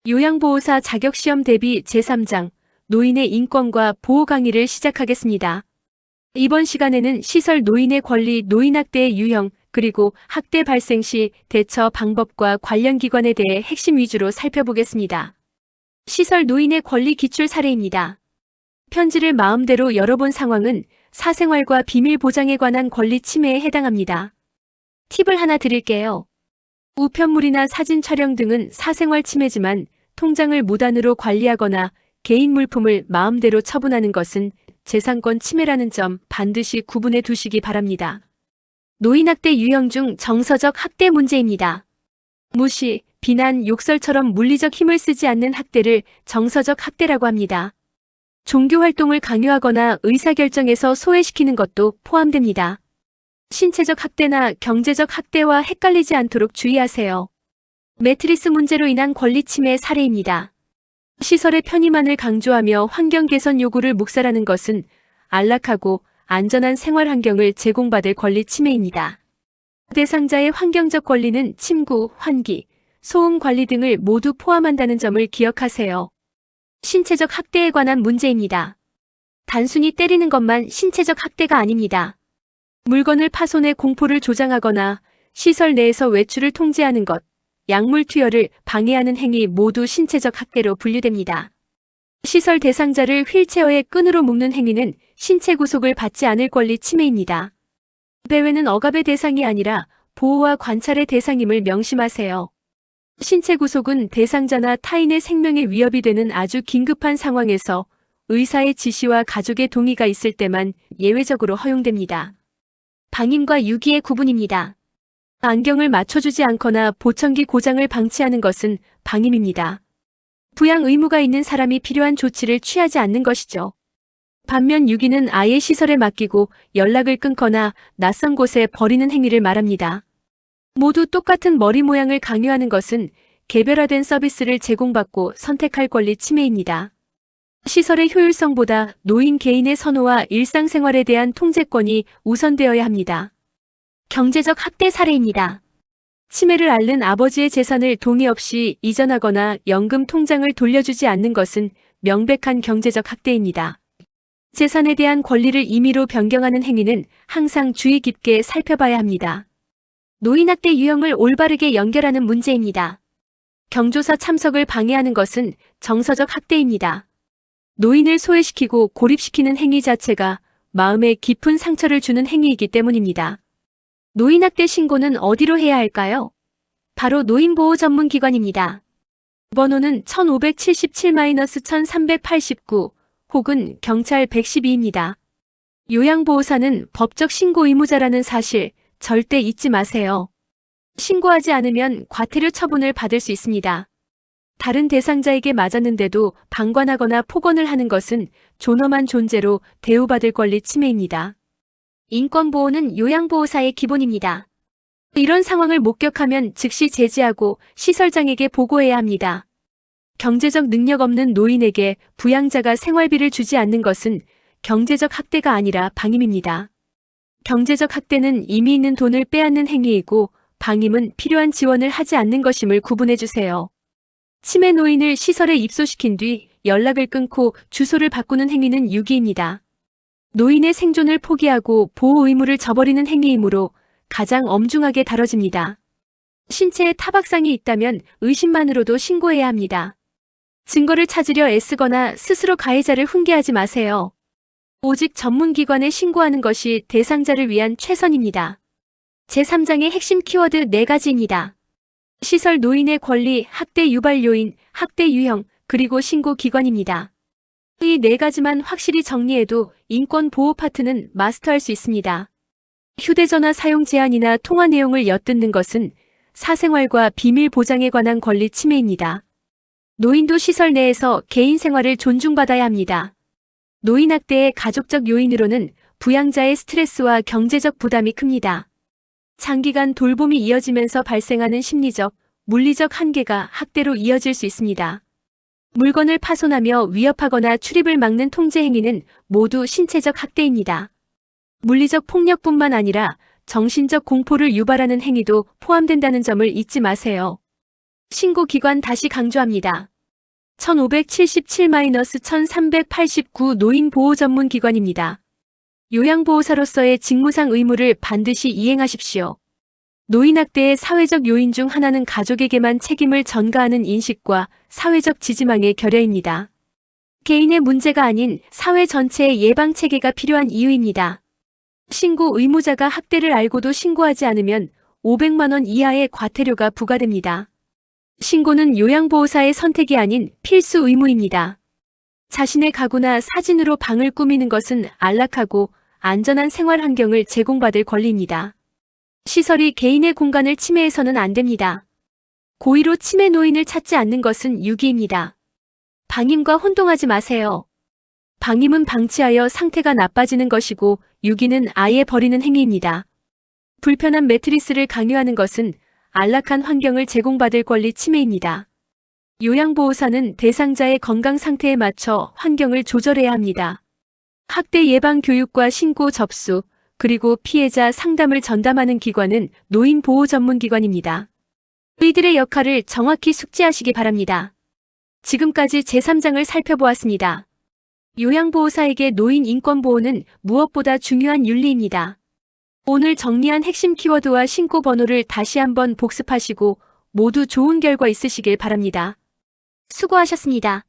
요양보호사 자격시험 대비 제3장 노인의 인권과 보호 강의를 시작하겠습니다. 이번 시간에는 시설 노인의 권리, 노인학대의 유형, 그리고 학대 발생 시 대처 방법과 관련 기관에 대해 핵심 위주로 살펴보겠습니다. 시설 노인의 권리 기출 사례입니다. 편지를 마음대로 열어본 상황은 사생활과 비밀 보장에 관한 권리 침해에 해당합니다. 팁을 하나 드릴게요. 우편물이나 사진 촬영 등은 사생활 침해지만 통장을 무단으로 관리하거나 개인 물품을 마음대로 처분하는 것은 재산권 침해라는 점 반드시 구분해 두시기 바랍니다. 노인학대 유형 중 정서적 학대 문제입니다. 무시, 비난, 욕설처럼 물리적 힘을 쓰지 않는 학대를 정서적 학대라고 합니다. 종교 활동을 강요하거나 의사결정에서 소외시키는 것도 포함됩니다. 신체적 학대나 경제적 학대와 헷갈리지 않도록 주의하세요. 매트리스 문제로 인한 권리 침해 사례입니다. 시설의 편의만을 강조하며 환경 개선 요구를 묵살하는 것은 안락하고 안전한 생활 환경을 제공받을 권리 침해입니다. 대상자의 환경적 권리는 침구, 환기, 소음 관리 등을 모두 포함한다는 점을 기억하세요. 신체적 학대에 관한 문제입니다. 단순히 때리는 것만 신체적 학대가 아닙니다. 물건을 파손해 공포를 조장하거나 시설 내에서 외출을 통제하는 것, 약물 투여를 방해하는 행위 모두 신체적 학대로 분류됩니다. 시설 대상자를 휠체어에 끈으로 묶는 행위는 신체 구속을 받지 않을 권리 침해입니다. 배회는 억압의 대상이 아니라 보호와 관찰의 대상임을 명심하세요. 신체 구속은 대상자나 타인의 생명에 위협이 되는 아주 긴급한 상황에서 의사의 지시와 가족의 동의가 있을 때만 예외적으로 허용됩니다. 방임과 유기의 구분입니다. 안경을 맞춰주지 않거나 보청기 고장을 방치하는 것은 방임입니다. 부양 의무가 있는 사람이 필요한 조치를 취하지 않는 것이죠. 반면 유기는 아예 시설에 맡기고 연락을 끊거나 낯선 곳에 버리는 행위를 말합니다. 모두 똑같은 머리 모양을 강요하는 것은 개별화된 서비스를 제공받고 선택할 권리 침해입니다. 시설의 효율성보다 노인 개인의 선호와 일상생활에 대한 통제권이 우선되어야 합니다. 경제적 학대 사례입니다. 치매를 앓는 아버지의 재산을 동의 없이 이전하거나 연금 통장을 돌려주지 않는 것은 명백한 경제적 학대입니다. 재산에 대한 권리를 임의로 변경하는 행위는 항상 주의 깊게 살펴봐야 합니다. 노인학대 유형을 올바르게 연결하는 문제입니다. 경조사 참석을 방해하는 것은 정서적 학대입니다. 노인을 소외시키고 고립시키는 행위 자체가 마음에 깊은 상처를 주는 행위이기 때문입니다. 노인학대 신고는 어디로 해야 할까요? 바로 노인보호 전문기관입니다. 번호는 1577-1389 혹은 경찰 112입니다. 요양보호사는 법적 신고 의무자라는 사실 절대 잊지 마세요. 신고하지 않으면 과태료 처분을 받을 수 있습니다. 다른 대상자에게 맞았는데도 방관하거나 폭언을 하는 것은 존엄한 존재로 대우받을 권리 침해입니다. 인권보호는 요양보호사의 기본입니다. 이런 상황을 목격하면 즉시 제지하고 시설장에게 보고해야 합니다. 경제적 능력 없는 노인에게 부양자가 생활비를 주지 않는 것은 경제적 학대가 아니라 방임입니다. 경제적 학대는 이미 있는 돈을 빼앗는 행위이고 방임은 필요한 지원을 하지 않는 것임을 구분해주세요. 치매 노인을 시설에 입소시킨 뒤 연락을 끊고 주소를 바꾸는 행위는 유기입니다. 노인의 생존을 포기하고 보호 의무를 저버리는 행위이므로 가장 엄중하게 다뤄집니다. 신체에 타박상이 있다면 의심만으로도 신고해야 합니다. 증거를 찾으려 애쓰거나 스스로 가해자를 훈계하지 마세요. 오직 전문기관에 신고하는 것이 대상자를 위한 최선입니다. 제3장의 핵심 키워드 4가지입니다. 시설 노인의 권리, 학대 유발 요인, 학대 유형, 그리고 신고 기관입니다. 이 4가지만 확실히 정리해도 인권 보호 파트는 마스터할 수 있습니다. 휴대전화 사용 제한이나 통화 내용을 엿듣는 것은 사생활과 비밀 보장에 관한 권리 침해입니다. 노인도 시설 내에서 개인 생활을 존중받아야 합니다. 노인학대의 가족적 요인으로는 부양자의 스트레스와 경제적 부담이 큽니다. 장기간 돌봄이 이어지면서 발생하는 심리적, 물리적 한계가 학대로 이어질 수 있습니다. 물건을 파손하며 위협하거나 출입을 막는 통제 행위는 모두 신체적 학대입니다. 물리적 폭력뿐만 아니라 정신적 공포를 유발하는 행위도 포함된다는 점을 잊지 마세요. 신고기관 다시 강조합니다. 1577-1389 노인보호전문기관입니다. 요양보호사로서의 직무상 의무를 반드시 이행하십시오. 노인학대의 사회적 요인 중 하나는 가족에게만 책임을 전가하는 인식과 사회적 지지망의 결여입니다. 개인의 문제가 아닌 사회 전체의 예방 체계가 필요한 이유입니다. 신고 의무자가 학대를 알고도 신고하지 않으면 500만 원 이하의 과태료가 부과됩니다. 신고는 요양보호사의 선택이 아닌 필수 의무입니다. 자신의 가구나 사진으로 방을 꾸미는 것은 안락하고 안전한 생활 환경을 제공받을 권리입니다. 시설이 개인의 공간을 침해해서는 안 됩니다. 고의로 치매 노인을 찾지 않는 것은 유기입니다. 방임과 혼동하지 마세요. 방임은 방치하여 상태가 나빠지는 것이고 유기는 아예 버리는 행위입니다. 불편한 매트리스를 강요하는 것은 안락한 환경을 제공받을 권리 침해입니다. 요양보호사는 대상자의 건강 상태에 맞춰 환경을 조절해야 합니다. 학대 예방 교육과 신고 접수, 그리고 피해자 상담을 전담하는 기관은 노인보호전문기관입니다. 이들의 역할을 정확히 숙지하시기 바랍니다. 지금까지 제3장을 살펴보았습니다. 요양보호사에게 노인 인권보호는 무엇보다 중요한 윤리입니다. 오늘 정리한 핵심 키워드와 신고 번호를 다시 한번 복습하시고 모두 좋은 결과 있으시길 바랍니다. 수고하셨습니다.